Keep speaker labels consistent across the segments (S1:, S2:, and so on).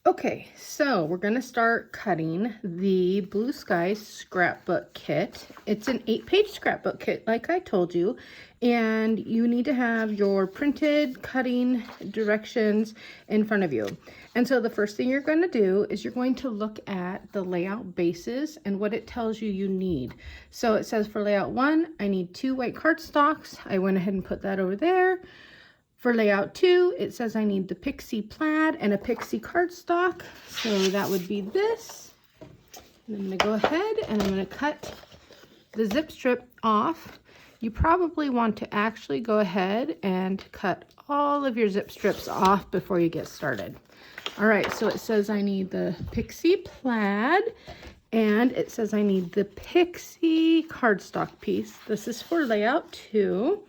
S1: Okay, so we're going to start cutting the Blue Skies Scrapbook kit. It's an 8-page scrapbook kit, like I told you, and you need to have your printed cutting directions in front of you. And so the first thing you're going to do is you're going to look at the layout bases and what it tells you you need. So it says for layout 1, I need 2 white cardstocks. I went ahead and put that over there. For layout 2, it says I need the pixie plaid and a pixie cardstock. So that would be this. And I'm going to go ahead and I'm going to cut the zip strip off. You probably want to actually go ahead and cut all of your zip strips off before you get started. All right, so it says I need the pixie plaid and it says I need the pixie cardstock piece. This is for layout 2.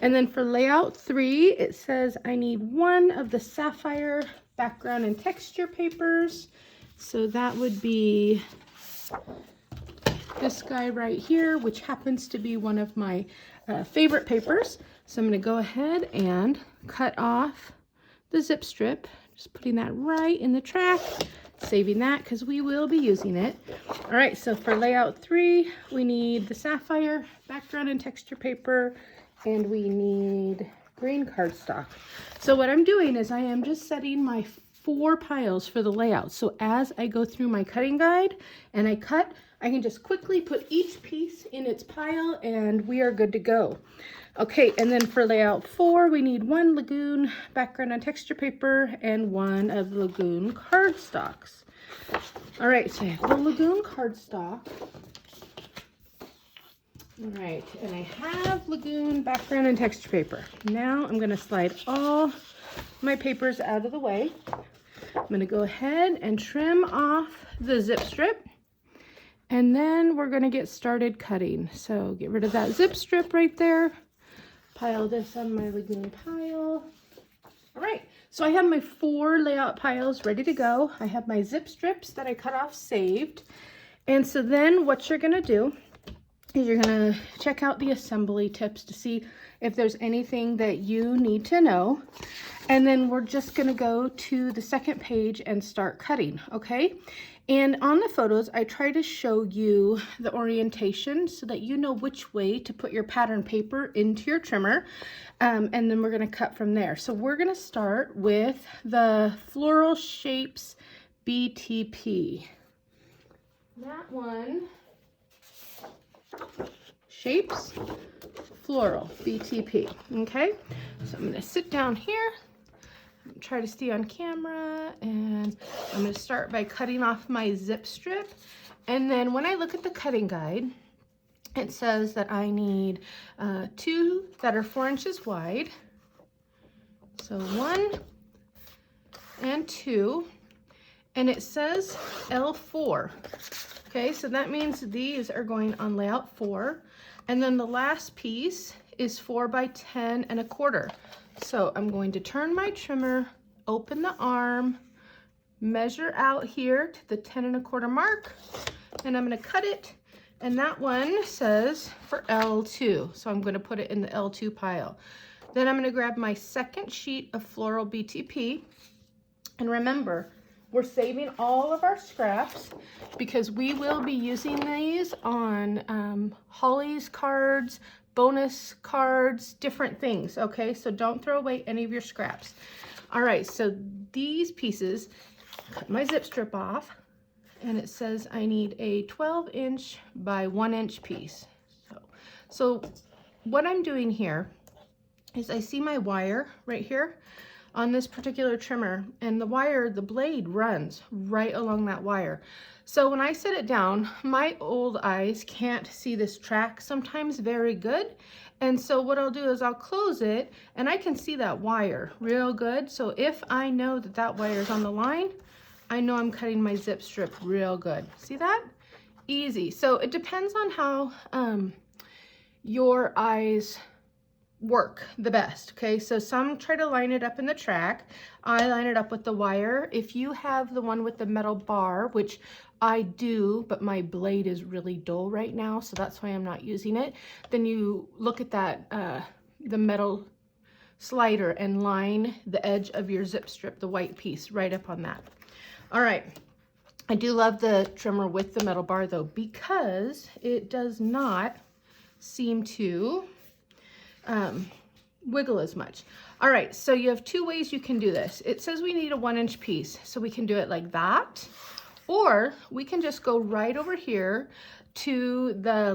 S1: And then for layout 3, it says I need 1 of the sapphire background and texture papers. So that would be this guy right here, which happens to be one of my favorite papers. So I'm going to go ahead and cut off the zip strip, just putting that right in the track, saving that because we will be using it. All right, so for layout 3, we need the sapphire background and texture paper, and we need green cardstock. So what I'm doing is I am just setting my 4 piles for the layout. So as I go through my cutting guide and I cut, I can just quickly put each piece in its pile and we are good to go. Okay, and then for layout 4, we need 1 Lagoon background and texture paper and 1 of the Lagoon cardstocks. All right, so I have the Lagoon cardstock. All right, and I have Lagoon background and texture paper. Now I'm going to slide all my papers out of the way. I'm going to go ahead and trim off the zip strip. And then we're going to get started cutting. So get rid of that zip strip right there. Pile this on my Lagoon pile. All right, so I have my 4 layout piles ready to go. I have my zip strips that I cut off saved. And so then what you're going to do is you're going to check out the assembly tips to see if there's anything that you need to know. And then we're just going to go to the second page and start cutting, okay? And on the photos, I try to show you the orientation so that you know which way to put your pattern paper into your trimmer. And then we're going to cut from there. So we're going to start with the Floral Shapes BTP. That one, Shapes Floral BTP. Okay, so I'm going to sit down here, try to stay on camera, and I'm going to start by cutting off my zip strip. And then when I look at the cutting guide, it says that I need 2 that are 4 inches wide. So 1 and 2, and it says L4. Okay, so that means these are going on layout 4. And then the last piece is 4 by 10 and a quarter. So I'm going to turn my trimmer, open the arm, measure out here to the 10 and a quarter mark, and I'm going to cut it. And that one says for L2. So I'm going to put it in the L2 pile. Then I'm going to grab my second sheet of floral BTP. And remember, we're saving all of our scraps because we will be using these on Holly's cards, bonus cards, different things, okay? So don't throw away any of your scraps. All right, so these pieces, cut my zip strip off, and it says I need a 12-inch by 1-inch piece. So what I'm doing here is I see my wire right here on this particular trimmer, and the wire, the blade runs right along that wire. So when I set it down, my old eyes can't see this track sometimes very good. And so what I'll do is I'll close it and I can see that wire real good. So if I know that that wire is on the line, I know I'm cutting my zip strip real good. See that? Easy. So it depends on how your eyes work the best. Okay, so some try to line it up in the track. I line it up with the wire. If you have the one with the metal bar, which I do, but my blade is really dull right now, so that's why I'm not using it, then you look at that the metal slider and line the edge of your zip strip, the white piece, right up on that. All right. I do love the trimmer with the metal bar though, because it does not seem to wiggle as much. All right, so you have two ways you can do this. It says we need a 1-inch piece, so we can do it like that, or we can just go right over here to the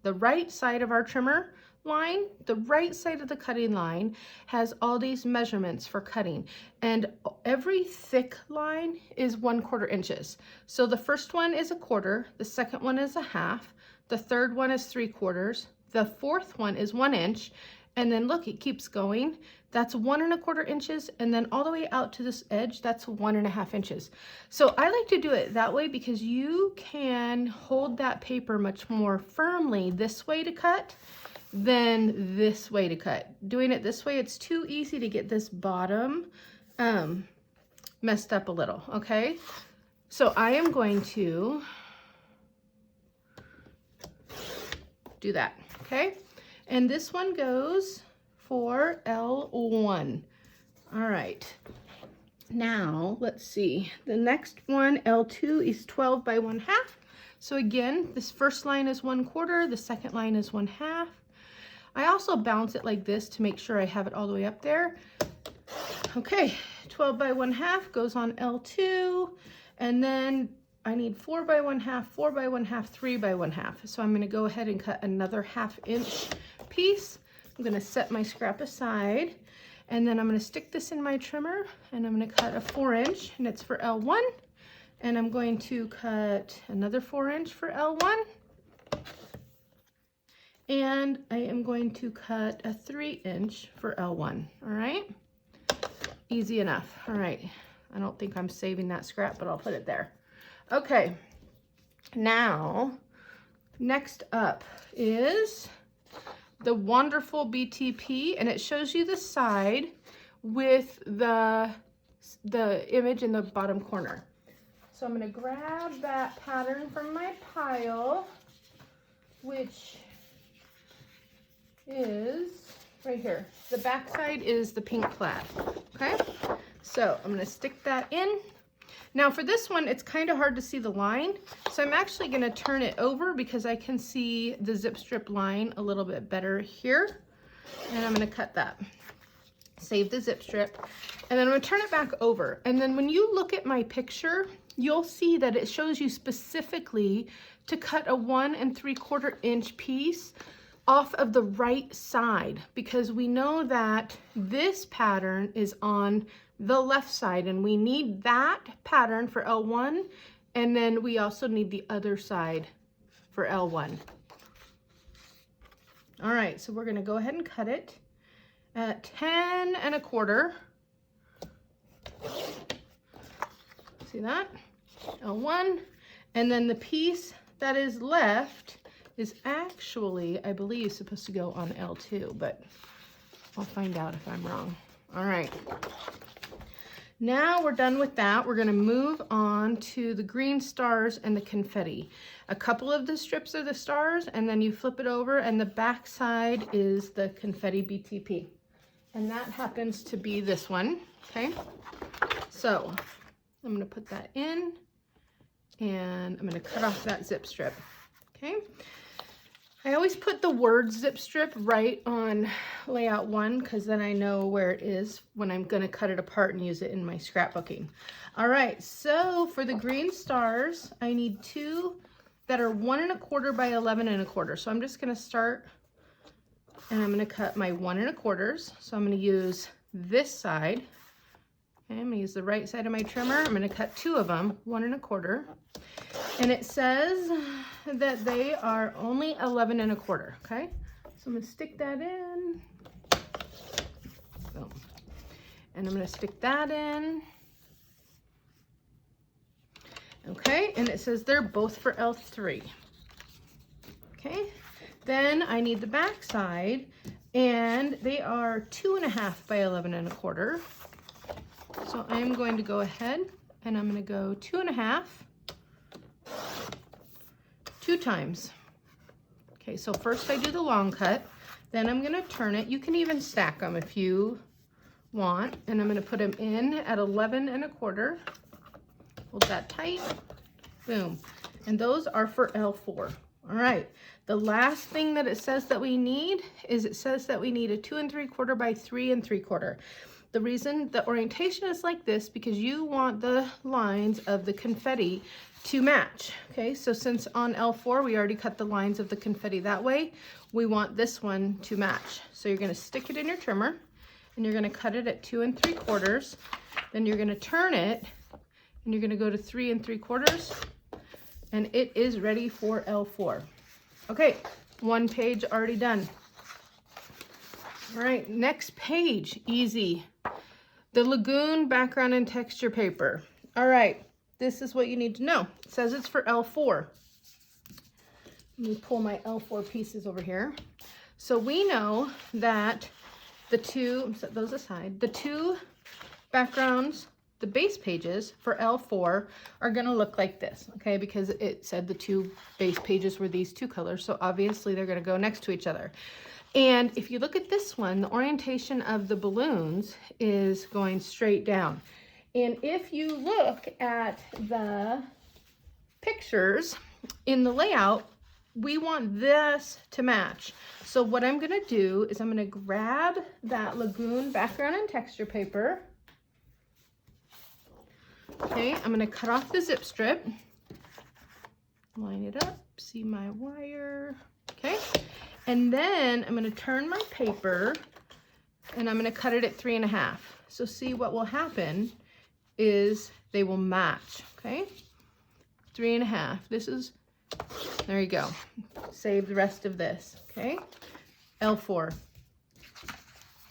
S1: the right side of our trimmer line. The right side of the cutting line has all these measurements for cutting, and every thick line is 1/4 inches. So the first one is 1/4, the second one is 1/2, the third one is 3/4, the fourth one is 1 inch, and then look, it keeps going. That's 1 1/4 inches, and then all the way out to this edge, that's 1 1/2 inches. So I like to do it that way because you can hold that paper much more firmly this way to cut than this way to cut. Doing it this way, it's too easy to get this bottom messed up a little, okay? So I am going to do that, okay? And this one goes for L1. All right. Now, let's see. The next one, L2, is 12 by 1/2. So again, this first line is 1/4, the second line is 1/2. I also bounce it like this to make sure I have it all the way up there. Okay, 12 by 1/2 goes on L2, and then I need 4 by 1/2, 4 by 1/2, 3 by 1/2. So I'm going to go ahead and cut another 1/2 inch piece. I'm going to set my scrap aside, and then I'm going to stick this in my trimmer, and I'm going to cut a 4-inch, and it's for L1, and I'm going to cut another 4-inch for L1, and I am going to cut a 3-inch for L1. All right, easy enough. All right, I don't think I'm saving that scrap, but I'll put it there. Okay, now next up is the wonderful BTP, and it shows you the side with the image in the bottom corner. So I'm going to grab that pattern from my pile, which is right here. The back side is the pink plaid. Okay, so I'm going to stick that in. Now for this one, it's kind of hard to see the line, so I'm actually going to turn it over because I can see the zip strip line a little bit better here, and I'm going to cut that. Save the zip strip, and then I'm going to turn it back over, and then when you look at my picture, you'll see that it shows you specifically to cut a 1 3/4 inch piece off of the right side, because we know that this pattern is on the left side, and we need that pattern for L1, and then we also need the other side for L1. All right, so we're going to go ahead and cut it at 10 1/4. See that? L1, and then the piece that is left is actually, I believe, supposed to go on L2, but I'll find out if I'm wrong. All right. Now we're done with that. We're going to move on to the green stars and the confetti. A couple of the strips are the stars, and then you flip it over, and the back side is the confetti BTP. And that happens to be this one, okay? So I'm going to put that in, and I'm going to cut off that zip strip, okay? I always put the word zip strip right on layout 1, because then I know where it is when I'm going to cut it apart and use it in my scrapbooking. All right, so for the green stars, I need 2 that are 1 1/4 by 11 1/4. So I'm just going to start, and I'm going to cut my 1 1/4. So I'm going to use this side. Okay, I'm going to use the right side of my trimmer. I'm going to cut 2 of them, 1 1/4. And it says that they are only 11 1/4, okay? So I'm going to stick that in. Boom. And I'm going to stick that in. Okay, and it says they're both for L3. Okay, then I need the back side, and they are 2 1/2 by 11 1/4. So I'm going to go ahead, and I'm going to go 2 1/2. 2 times. Okay, so first I do the long cut, Then I'm gonna turn it. You can even stack them if you want. And I'm gonna put them in at 11 1/4. Hold that tight, boom. And those are for L4. All right, the last thing that it says that we need is it says that we need a 2 3/4 by 3 3/4. The reason the orientation is like this because you want the lines of the confetti to match. Okay, so since on L4 we already cut the lines of the confetti that way, we want this one to match. So you're gonna stick it in your trimmer and you're gonna cut it at 2 3/4. Then you're gonna turn it and you're gonna go to 3 3/4, and it is ready for L4. Okay, one page already done. All right, next page, easy. The Lagoon background and texture paper. All right, this is what you need to know. It says it's for L4. Let me pull my L4 pieces over here. So we know that the two, set those aside, the two backgrounds, the base pages for L4 are gonna look like this, okay? Because it said the two base pages were these two colors, so obviously they're gonna go next to each other. And if you look at this one, the orientation of the balloons is going straight down. And if you look at the pictures in the layout, we want this to match. So what I'm gonna do is I'm gonna grab that Lagoon background and texture paper. Okay, I'm gonna cut off the zip strip, line it up, see my wire, okay? And then I'm gonna turn my paper and I'm gonna cut it at 3 1/2. So see what will happen is they will match, okay? 3 1/2, this is, there you go. Save the rest of this, okay? L4.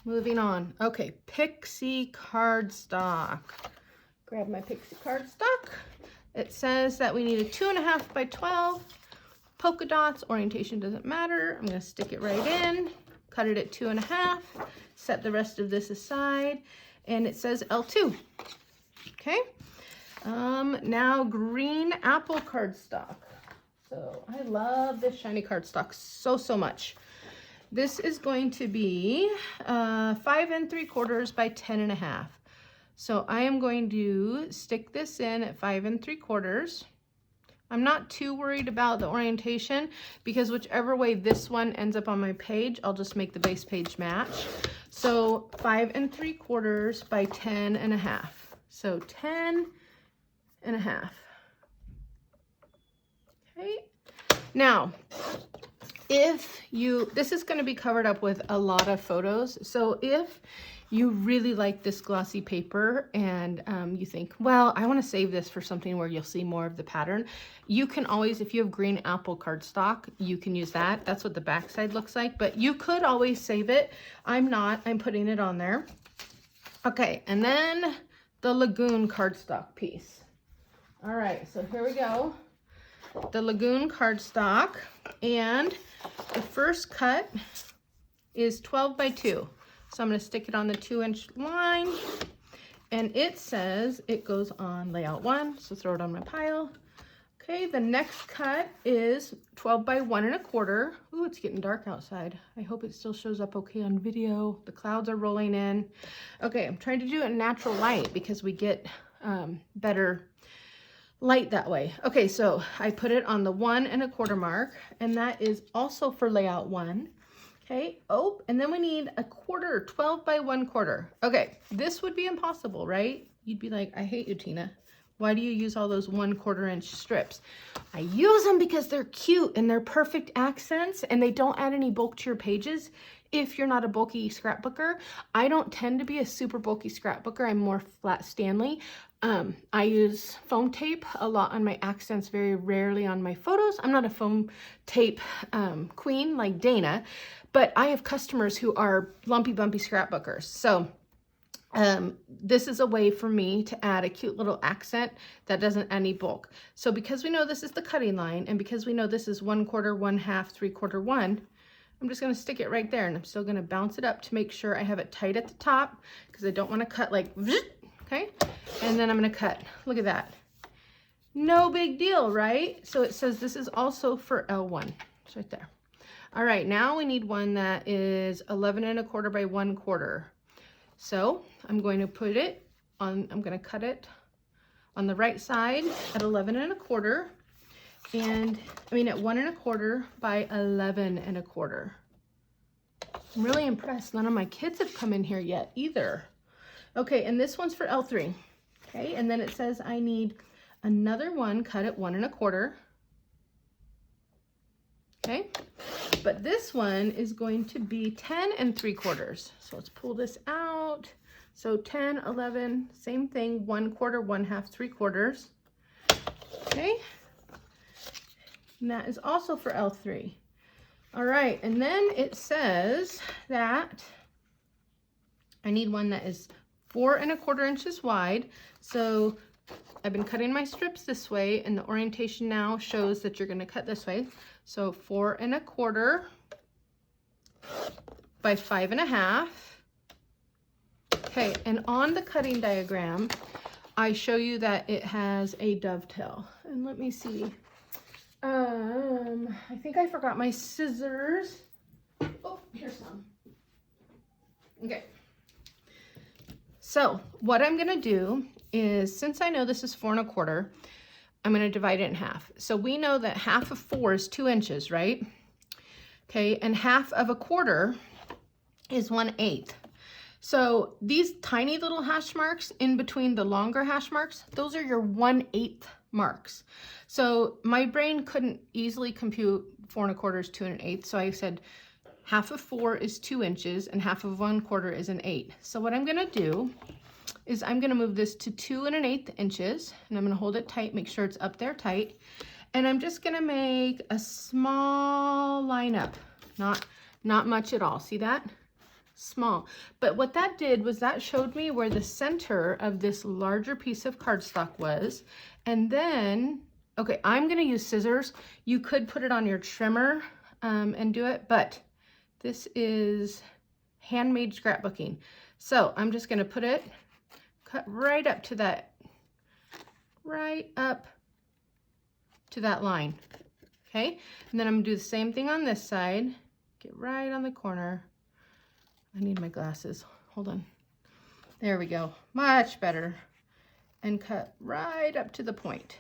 S1: Moving on, okay, Pixie cardstock. Grab my Pixie cardstock. It says that we need a 2 1/2 by 12. Polka dots, orientation doesn't matter. I'm gonna stick it right in, cut it at 2 1/2, set the rest of this aside, and it says L2, okay? Now green apple cardstock. So I love this shiny cardstock so much. This is going to be 5 3/4 by 10 1/2. So I am going to stick this in at 5 3/4. I'm not too worried about the orientation because whichever way this one ends up on my page, I'll just make the base page match. So 5 3/4 by 10 1/2. So 10 1/2. Okay. Now, if you, this is going to be covered up with a lot of photos. So if you really like this glossy paper and you think, well, I want to save this for something where you'll see more of the pattern, you can always, if you have green apple cardstock, you can use that. That's what the back side looks like, but you could always save it. I'm not, I'm putting it on there. Okay, and then the Lagoon cardstock piece. All right, so here we go. The Lagoon cardstock, and the first cut is 12 by 2. So I'm going to stick it on the 2-inch line, and it says it goes on layout 1, so throw it on my pile. Okay, the next cut is 12 by 1 1/4. Ooh, it's getting dark outside. I hope it still shows up okay on video. The clouds are rolling in. Okay, I'm trying to do it in natural light because we get better light that way. Okay, so I put it on the 1 1/4 mark, and that is also for layout 1. Okay, oh, and then we need a 1/4, 12 by 1/4. Okay, this would be impossible, right? You'd be like, I hate you, Tina. Why do you use all those 1/4 inch strips? I use them because they're cute and they're perfect accents and they don't add any bulk to your pages if you're not a bulky scrapbooker. I don't tend to be a super bulky scrapbooker. I'm more flat Stanley. I use foam tape a lot on my accents, very rarely on my photos. I'm not a foam tape queen like Dana, but I have customers who are lumpy, bumpy scrapbookers. So this is a way for me to add a cute little accent that doesn't add any bulk. So because we know this is the cutting line, and because we know this is 1/4, 1/2, 3/4, 1, I'm just going to stick it right there, and I'm still going to bounce it up to make sure I have it tight at the top because I don't want to cut like, okay? And then I'm going to cut. Look at that. No big deal, right? So it says this is also for L1. It's right there. All right, now we need one that is 11 1/4 by 1/4. So I'm going to put it on, I'm going to cut it on the right side at 11 1/4, and I mean at 1 1/4 by 11 1/4. I'm really impressed. None of my kids have come in here yet either. Okay, and this one's for L3. Okay, and then it says I need another one cut at 1 1/4. Okay, but this one is going to be 10 3/4. So let's pull this out. So 10, 11, same thing, 1/4, 1/2, 3/4. Okay, and that is also for L3. All right, and then it says that I need one that is 4 1/4 inches wide. So I've been cutting my strips this way, and the orientation now shows that you're going to cut this way. So 4 1/4 by 5 1/2. Okay, and on the cutting diagram, I show you that it has a dovetail. And let me see. I think I forgot my scissors. Oh, here's some. Okay. So what I'm gonna do is, since I know this is 4 1/4, I'm gonna divide it in half. So we know that half of 4 is 2 inches, right? Okay, and half of 1/4 is 1/8. So these tiny little hash marks in between the longer hash marks, those are your 1/8 marks. So my brain couldn't easily compute 4 1/4 is 2 1/8. So I said half of 4 is 2 inches and half of 1/4 is 1/8. So what I'm gonna do is I'm gonna move this to 2 1/8 inches, and I'm gonna hold it tight, make sure it's up there tight. And I'm just gonna make a small line up, not much at all. See that? Small. But what that did was that showed me where the center of this larger piece of cardstock was. And then, okay, I'm gonna use scissors. You could put it on your trimmer and do it, but this is handmade scrapbooking. So I'm just gonna put it, cut right up to that line, okay? And then I'm gonna do the same thing on this side. Get right on the corner. I need my glasses, hold on. There we go, much better. And cut right up to the point.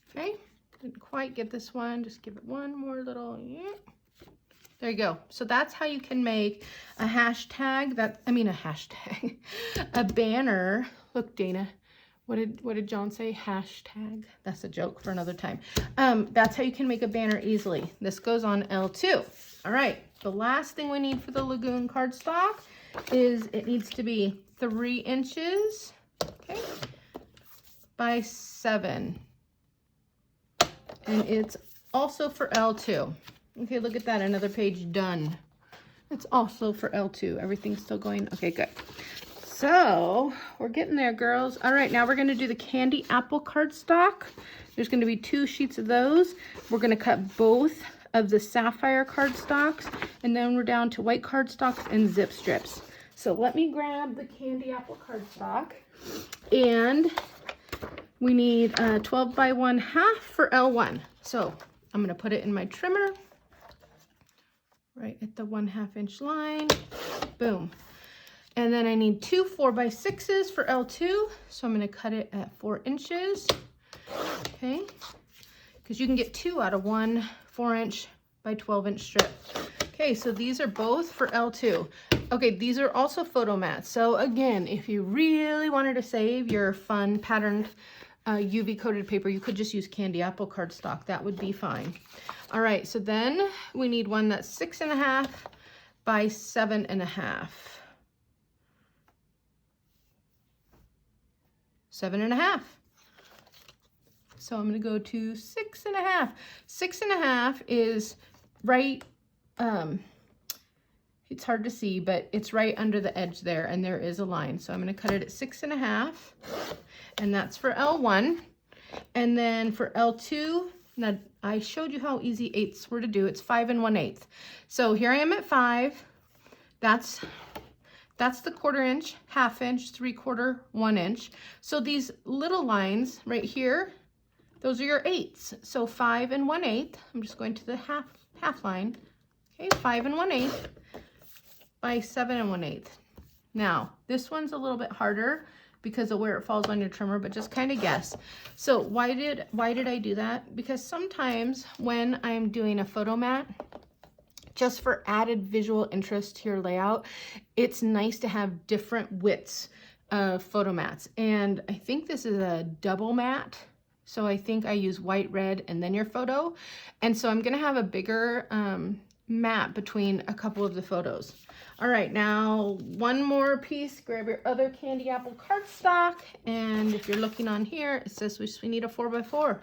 S1: Okay, didn't quite get this one, just give it one more little, yeah. There you go. So that's how you can make a hashtag, a banner. Look, Dana, what did John say? Hashtag. That's a joke for another time. That's how you can make a banner easily. This goes on L2. All right, the last thing we need for the Lagoon cardstock is it needs to be 3 inches, okay, by 7. And it's also for L2. Okay, look at that, another page done. It's also for L2. Everything's still going, okay, good. So we're getting there, girls. All right, now we're gonna do the candy apple cardstock. There's gonna be 2 sheets of those. We're gonna cut both of the sapphire cardstocks, and then we're down to white cardstocks and zip strips. So let me grab the candy apple cardstock, and we need 12 by 1/2 for L1. So I'm gonna put it in my trimmer, right at the 1/2 inch line, boom. And then I need 2 4x6s for L2. So I'm gonna cut it at 4 inches, okay? Because you can get 2 out of 1 4-inch by 12-inch strip. Okay, so these are both for L2. Okay, these are also photo mats. So again, if you really wanted to save your fun patterned UV coated paper, you could just use candy apple cardstock. That would be fine. All right, so then we need one that's 6 1/2 by 7 1/2. 7 1/2. So I'm gonna go to 6 1/2. 6 1/2 is right, it's hard to see, but it's right under the edge there, and there is a line. So I'm gonna cut it at 6 1/2, and that's for L1. And then for L2, now I showed you how easy 8ths were to do. It's 5 1/8. So here I am at 5. That's the 1/4 inch, 1/2 inch, 3/4, 1 inch. So these little lines right here, those are your 8ths. So 5 1/8, I'm just going to the half line. Okay, 5 1/8 by 7 1/8. Now, this one's a little bit harder because of where it falls on your trimmer, but just kind of guess. So why did I do that? Because sometimes when I'm doing a photo mat, just for added visual interest to your layout, it's nice to have different widths of photo mats. And I think this is a double mat. So I think I use white, red, and then your photo. And so I'm gonna have a bigger mat between a couple of the photos. All right, now one more piece. Grab your other candy apple cardstock, and if you're looking on here, it says we need a 4x4,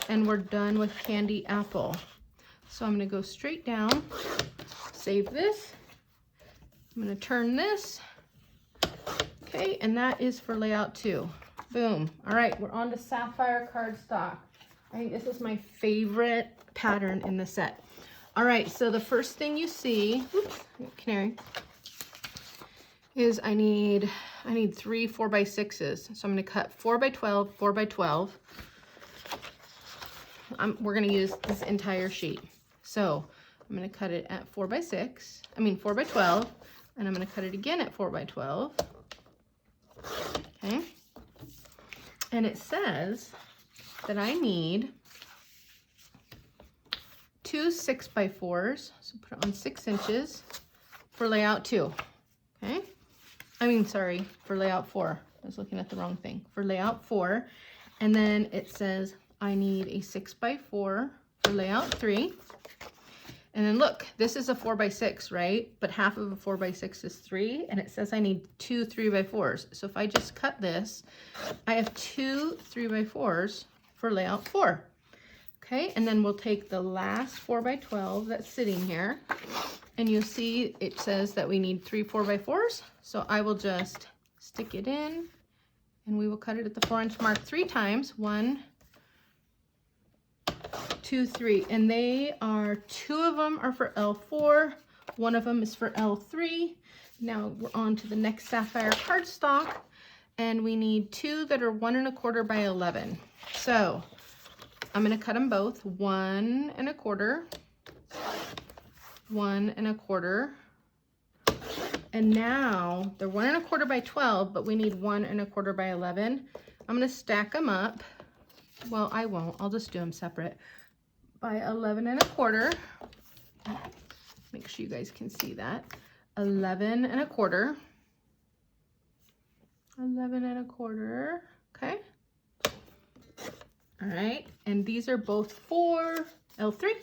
S1: and we're done with candy apple. So I'm gonna go straight down, save this. I'm gonna turn this. Okay, and that is for layout 2. Boom. All right, we're on to sapphire cardstock. I think this is my favorite pattern in the set. All right, so the first thing you see, oops, canary, is I need 3 4x6s. So I'm gonna cut 4x12, 4x12. We're gonna use this entire sheet. So I'm gonna cut it at 4x12, and I'm gonna cut it again at 4x12. Okay. And it says that I need 2 6x4s, so put it on 6 inches for layout 2, okay? Sorry, for layout 4. I was looking at the wrong thing. For layout 4, and then it says I need a 6x4 for layout 3. And then look, this is a 4x6, right? But half of a 4x6 is 3, and it says I need 2 3x4s. So if I just cut this, I have 2 3x4s for layout 4. Okay, and then we'll take the last 4x12 that's sitting here, and you'll see it says that we need 3 4x4s. So I will just stick it in, and we will cut it at the 4-inch mark 3 times. 1, 2, 3, and they are 2 of them are for L4, 1 of them is for L3. Now we're on to the next sapphire cardstock, and we need 2 that are 1 1/4 by 11. So I'm gonna cut them both 1 1/4, 1 1/4, and now they're 1 1/4 by 12, but we need 1 1/4 by 11. I'm gonna stack them up. Well, I won't. I'll just do them separate. By 11 1/4. Make sure you guys can see that. 11 1/4. 11 1/4. Okay. All right. And these are both for L3.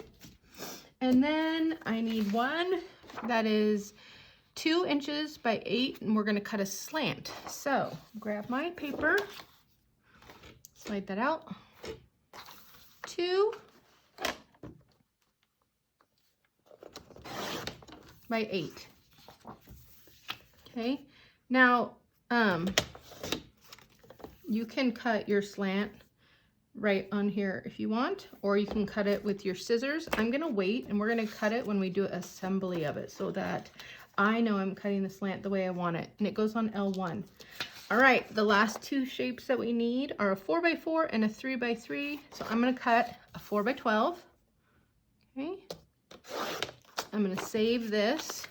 S1: And then I need one that is 2 inches by 8, and we're going to cut a slant. So grab my paper, slide that out. 2 by 8. Okay, now you can cut your slant right on here if you want, or you can cut it with your scissors. I'm gonna wait, and we're gonna cut it when we do assembly of it, so that I know I'm cutting the slant the way I want it, and it goes on L1. All right, the last 2 shapes that we need are a 4x4 and a 3x3. So I'm gonna cut a 4x12. Okay. I'm gonna save this.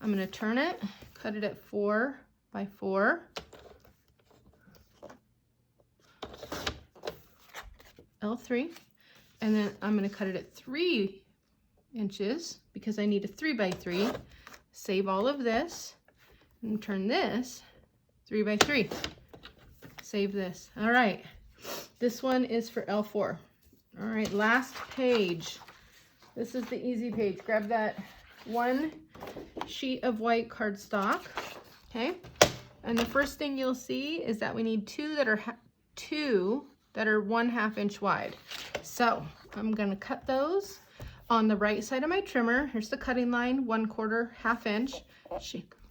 S1: I'm gonna turn it, cut it at 4x4. L3. And then I'm gonna cut it at 3 inches because I need a 3x3. Save all of this and turn this 3x3. Save this. All right, this one is for L4. All right, last page. This is the easy page. Grab that 1 sheet of white cardstock, okay? And the first thing you'll see is that we need 2 that are 1/2 inch wide. So I'm gonna cut those on the right side of my trimmer. Here's the cutting line, 1/4, 1/2 inch.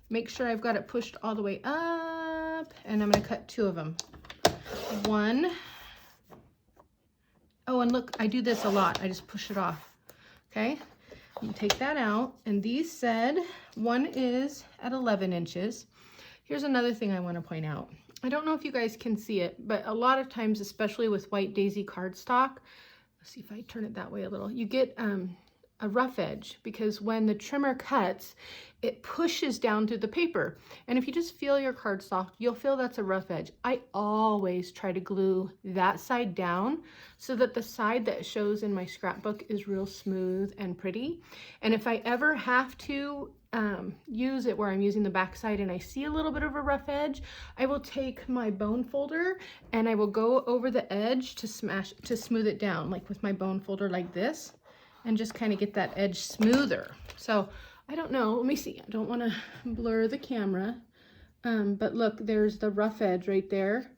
S1: Make sure I've got it pushed all the way up, and I'm gonna cut 2 of them. 1. Oh, and look, I do this a lot. I just push it off, okay? I'm gonna take that out, and these said one is at 11 inches. Here's another thing I wanna point out. I don't know if you guys can see it, but a lot of times, especially with white daisy cardstock, let's see if I turn it that way a little, you get a rough edge because when the trimmer cuts, it pushes down through the paper. And if you just feel your cardstock, you'll feel that's a rough edge. I always try to glue that side down so that the side that shows in my scrapbook is real smooth and pretty. And if I ever have to use it where I'm using the back side and I see a little bit of a rough edge, I will take my bone folder and I will go over the edge to smooth it down, like with my bone folder like this, and just kind of get that edge smoother. So I don't know, let me see, I don't want to blur the camera, but look, there's the rough edge right there,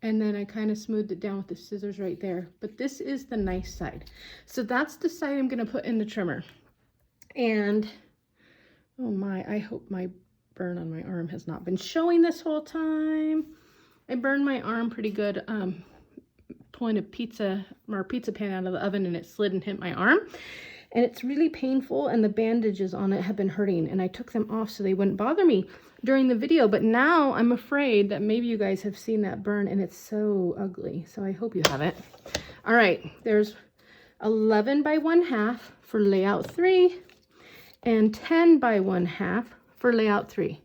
S1: and then I kind of smoothed it down with the scissors right there. But this is the nice side. So that's the side I'm going to put in the trimmer. And oh my, I hope my burn on my arm has not been showing this whole time. I burned my arm pretty good pulling a pizza pan out of the oven, and it slid and hit my arm. And it's really painful, and the bandages on it have been hurting, and I took them off so they wouldn't bother me during the video. But now I'm afraid that maybe you guys have seen that burn, and it's so ugly. So I hope you haven't. All right, there's 11 by 1/2 for layout 3. And 10 by 1/2 for layout 3.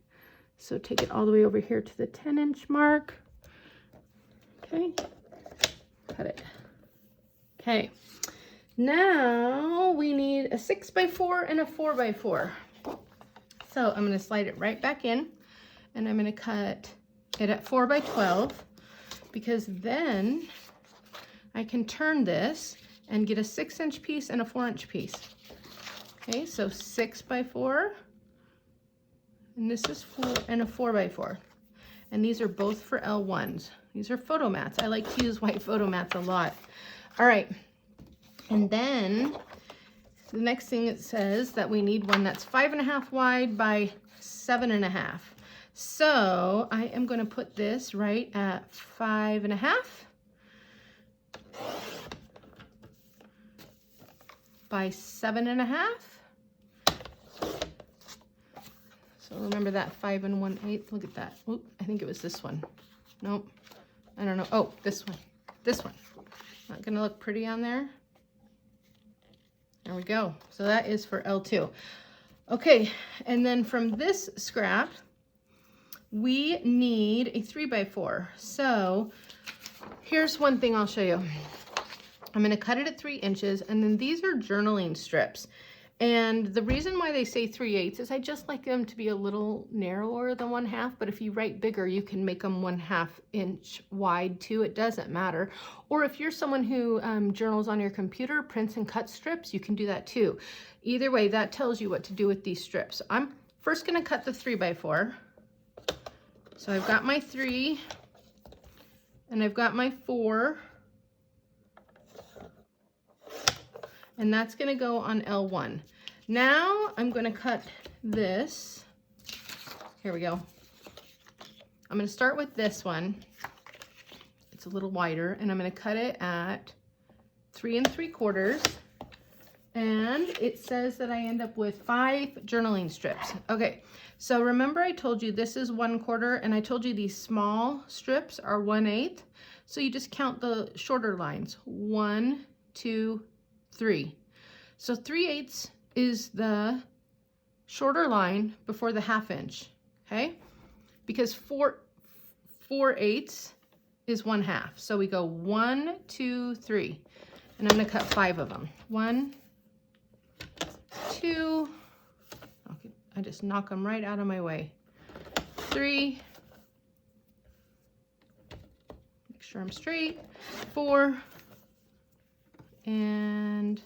S1: So take it all the way over here to the 10-inch mark. Okay, cut it. Okay, now we need a 6 by 4 and a 4 by 4. So I'm going to slide it right back in, and I'm going to cut it at 4 by 12, because then I can turn this and get a 6-inch piece and a 4-inch piece. Okay, so 6 by 4, and this is 4 and a 4 by 4. And these are both for L1s. These are photo mats. I like to use white photo mats a lot. All right, and then the next thing it says that we need one that's 5.5 wide by 7.5. So I am going to put this right at 5.5 by 7.5. So remember that 5 1/8. Look at that. Oop, I think it was this one. Nope. I don't know. Oh, this one. This one. Not gonna look pretty on there. There we go. So that is for L2. Okay, and then from this scrap, we need a 3 by 4. So here's one thing I'll show you. I'm going to cut it at 3 inches, and then these are journaling strips. And the reason why they say 3/8 is I just like them to be a little narrower than 1/2, but if you write bigger, you can make them 1/2 inch wide too. It doesn't matter. Or if you're someone who journals on your computer, prints and cuts strips, you can do that too. Either way, that tells you what to do with these strips. I'm first going to cut the 3 by 4. So I've got my 3 and I've got my 4. And that's going to go on L1. Now I'm going to cut this. Here we go. I'm going to start with this one. It's a little wider, and I'm going to cut it at 3 3/4. And it says that I end up with 5 journaling strips. Okay, so remember I told you this is 1/4, and I told you these small strips are 1/8. So you just count the shorter lines. 1, 2, 3. So 3/8 is the shorter line before the 1/2 inch, okay? Because 4/8 is 1/2. So we go 1, 2, 3. And I'm gonna cut 5 of them. 1, 2, okay, I just knock them right out of my way. 3, make sure I'm straight. 4, and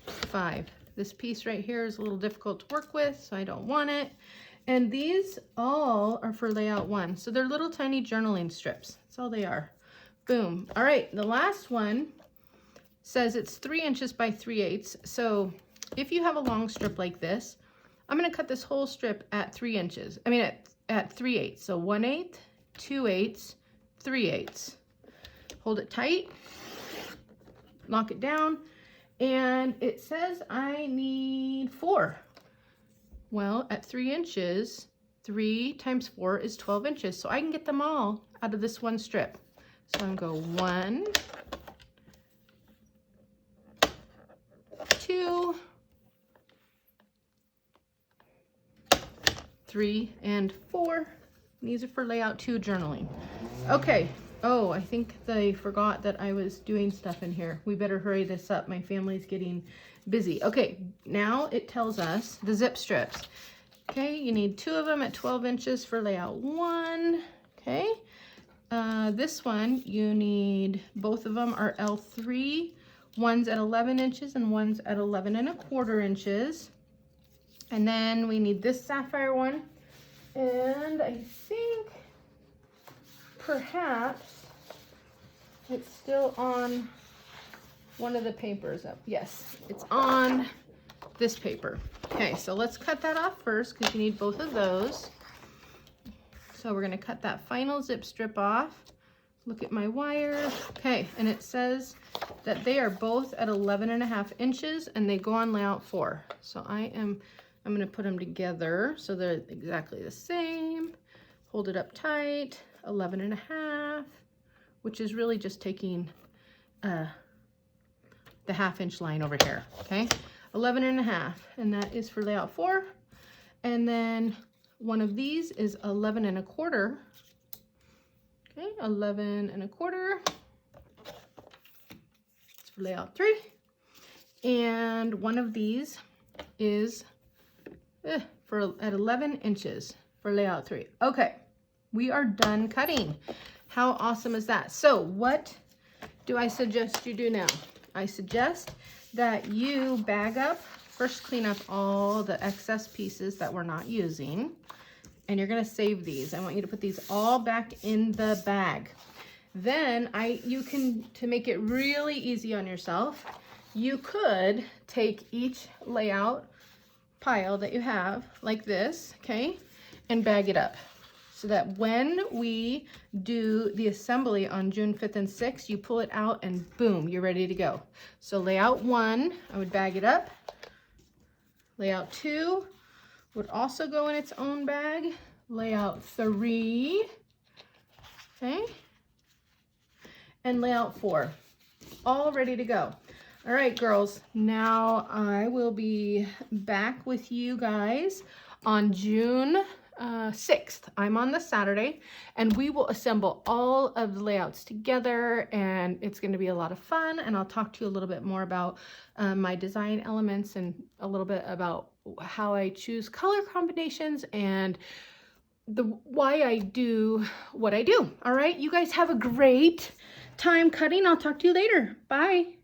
S1: 5. This piece right here is a little difficult to work with, so I don't want it. And these all are for layout 1. So they're little tiny journaling strips. That's all they are. Boom. All right, the last one says it's 3 inches by 3/8. So if you have a long strip like this, I'm going to cut this whole strip at 3 inches. I mean at 3/8. So 1/8, 2/8, 3/8. Hold it tight, lock it down, and it says I need 4. Well, at 3 inches, 3 times 4 is 12 inches. So I can get them all out of this one strip. So I'm going to go 1, 2, 3, and 4. These are for layout 2 journaling. Okay. Oh, I think they forgot that I was doing stuff in here. We better hurry this up. My family's getting busy. Okay, now it tells us the zip strips. Okay, you need 2 of them at 12 inches for layout 1. Okay, this one you need, both of them are L3. One's at 11 inches and one's at 11¼ inches. And then we need this sapphire one. And I think perhaps it's still on one of the papers up. Yes, it's on this paper. Okay, so let's cut that off first because you need both of those. So we're going to cut that final zip strip off. Look at my wire. Okay, and it says that they are both at 11½ inches and they go on layout 4. So I'm going to put them together so they're exactly the same. Hold it up tight, 11½, which is really just taking the ½ line over here, okay? 11½, and that is for layout 4. And then one of these is 11¼ okay, 11¼ it's for layout 3. And one of these is at 11 inches for layout 3. Okay, we are done cutting. How awesome is that? So what do I suggest you do now? I suggest that you bag up, first clean up all the excess pieces that we're not using, and you're gonna save these. I want you to put these all back in the bag. Then you can, to make it really easy on yourself, you could take each layout pile that you have like this, okay, and bag it up so that when we do the assembly on June 5th and 6th, you pull it out and boom, you're ready to go. So layout 1, I would bag it up. Layout 2 would also go in its own bag. Layout 3, okay, and layout 4, all ready to go. All right, girls, now I will be back with you guys on June 6th. I'm on the Saturday, and we will assemble all of the layouts together, and it's going to be a lot of fun, and I'll talk to you a little bit more about my design elements and a little bit about how I choose color combinations and why I do what I do. All right, you guys have a great time cutting. I'll talk to you later. Bye.